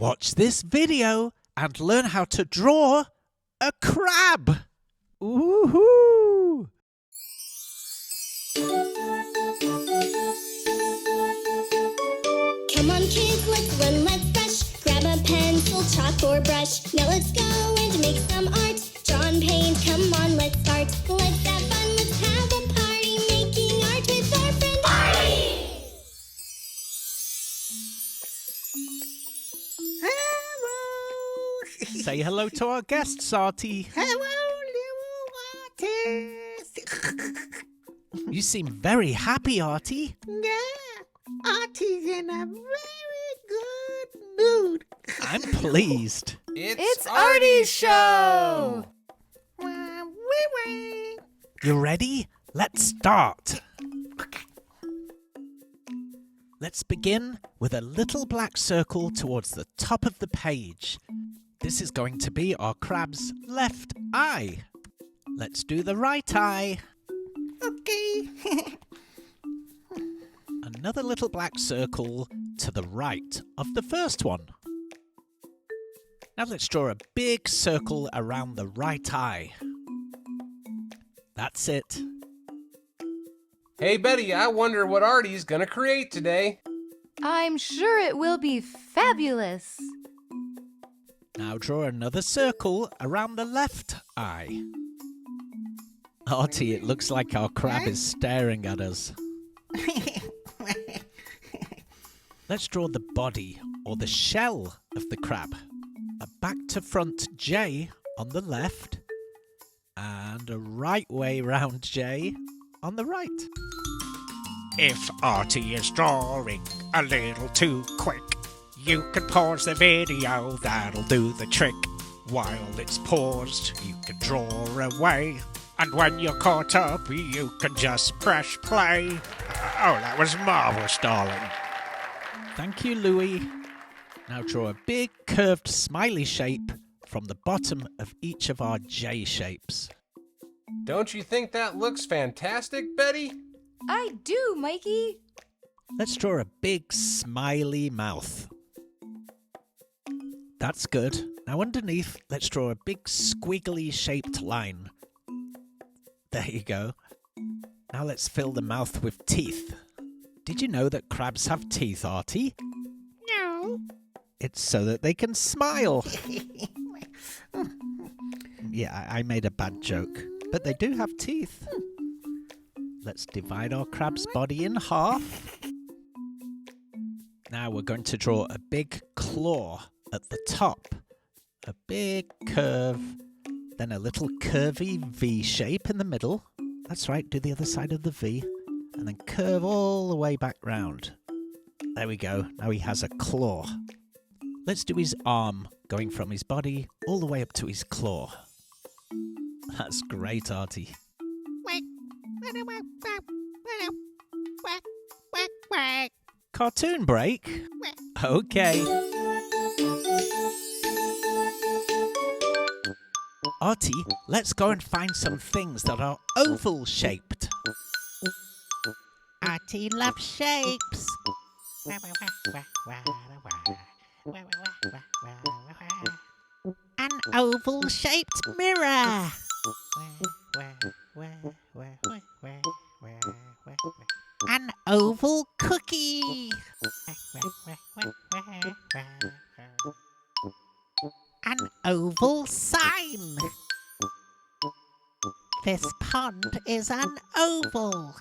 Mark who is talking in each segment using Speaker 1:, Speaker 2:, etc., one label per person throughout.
Speaker 1: Watch this video and learn how to draw a crab. Woohoo!
Speaker 2: Come on kids, let's run, let's brush. Grab a pencil, chalk or brush. Now let's go and make some art. Draw and paint, come on, let's start. Let's have fun, let's have a party. Making art with our friend Artie.
Speaker 3: Hello.
Speaker 1: Say hello to our guests, Artie.
Speaker 3: Hello, little Arties.
Speaker 1: You seem very happy, Artie.
Speaker 3: Yeah, Artie's in a very good mood.
Speaker 1: I'm pleased.
Speaker 4: It's Artie's show!
Speaker 1: You ready? Let's start. Let's begin with a little black circle towards the top of the page. This is going to be our crab's left eye. Let's do the right eye.
Speaker 3: Okay.
Speaker 1: Another little black circle to the right of the first one. Now let's draw a big circle around the right eye. That's it.
Speaker 4: Hey Betty, I wonder what Artie's gonna create today.
Speaker 5: I'm sure it will be fabulous.
Speaker 1: Now draw another circle around the left eye. Artie, it looks like our crab is staring at us. Let's draw the body or the shell of the crab. A back to front J on the left and a right way round J on the right.
Speaker 6: If Artie is drawing a little too quick, you can pause the video, that'll do the trick. While it's paused, you can draw away. And when you're caught up, you can just press play. Oh, that was marvellous, darling.
Speaker 1: Thank you, Louis. Now draw a big curved smiley shape from the bottom of each of our J shapes.
Speaker 4: Don't you think that looks fantastic, Betty?
Speaker 5: I do, Mikey.
Speaker 1: Let's draw a big smiley mouth. That's good. Now underneath, let's draw a big squiggly shaped line. There you go. Now let's fill the mouth with teeth. Did you know that crabs have teeth, Artie?
Speaker 3: No.
Speaker 1: It's so that they can smile. Yeah, I made a bad joke, but they do have teeth. Let's divide our crab's body in half. Now we're going to draw a big claw at the top. A big curve, then a little curvy V shape in the middle. That's right, do the other side of the V, and then curve all the way back round. There we go, now he has a claw. Let's do his arm, going from his body all the way up to his claw. That's great, Artie. Cartoon break? Okay. Artie, let's go and find some things that are oval-shaped.
Speaker 3: Artie loves shapes. An oval-shaped mirror. An oval cookie. An oval sign. This pond is an oval.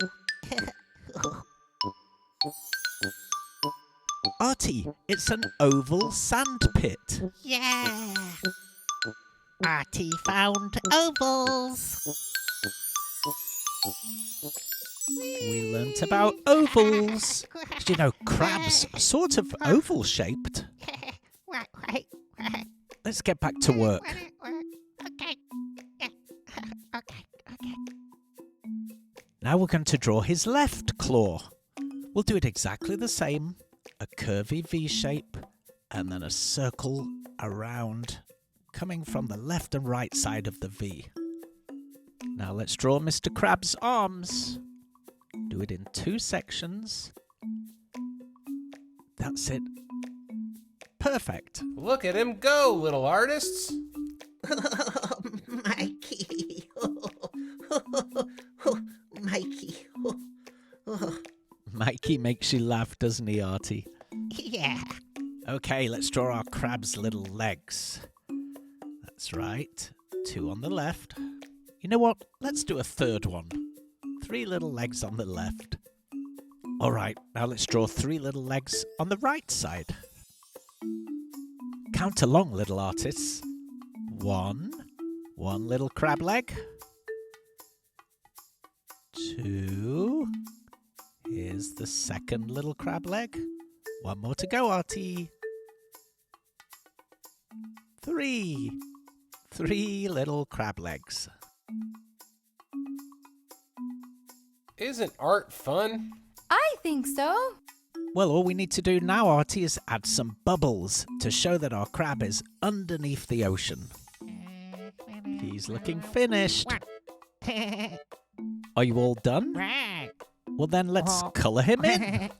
Speaker 1: Artie, it's an oval sandpit.
Speaker 3: Yeah. Artie found ovals.
Speaker 1: We learnt about ovals. Did you know crabs are sort of oval-shaped? Let's get back to work.
Speaker 3: Okay. Okay.
Speaker 1: Now we're going to draw his left claw. We'll do it exactly the same. A curvy V shape and then a circle around coming from the left and right side of the V. Now let's draw Mr. Crab's arms. Do it in 2 sections. That's it. Perfect.
Speaker 4: Look at him go, little artists.
Speaker 7: Mikey. Mikey.
Speaker 1: Mikey makes you laugh, doesn't he, Artie?
Speaker 3: Yeah.
Speaker 1: Okay, let's draw our crab's little legs. That's right. 2 on the left. You know what? Let's do a third one. 3 little legs on the left. All right, now let's draw 3 little legs on the right side. Count along, little artists. 1 little crab leg. 2. Here's the second little crab leg. 1 more to go, Artie. 3 little crab legs.
Speaker 4: Isn't art fun?
Speaker 5: I think so.
Speaker 1: Well, all we need to do now, Artie, is add some bubbles to show that our crab is underneath the ocean. He's looking finished. Are you all done?
Speaker 3: Right.
Speaker 1: Well, then let's colour him in.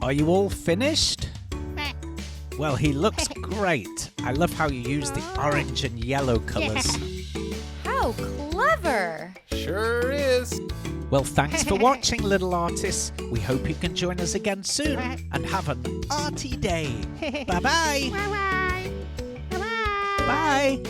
Speaker 1: Are you all finished? Well, he looks great. I love how you use the orange and yellow colours.
Speaker 5: How clever.
Speaker 4: Sure is.
Speaker 1: Well, thanks for watching, little artists. We hope you can join us again soon and have an arty day. Bye-bye.
Speaker 3: Bye-bye. Bye-bye.
Speaker 1: Bye.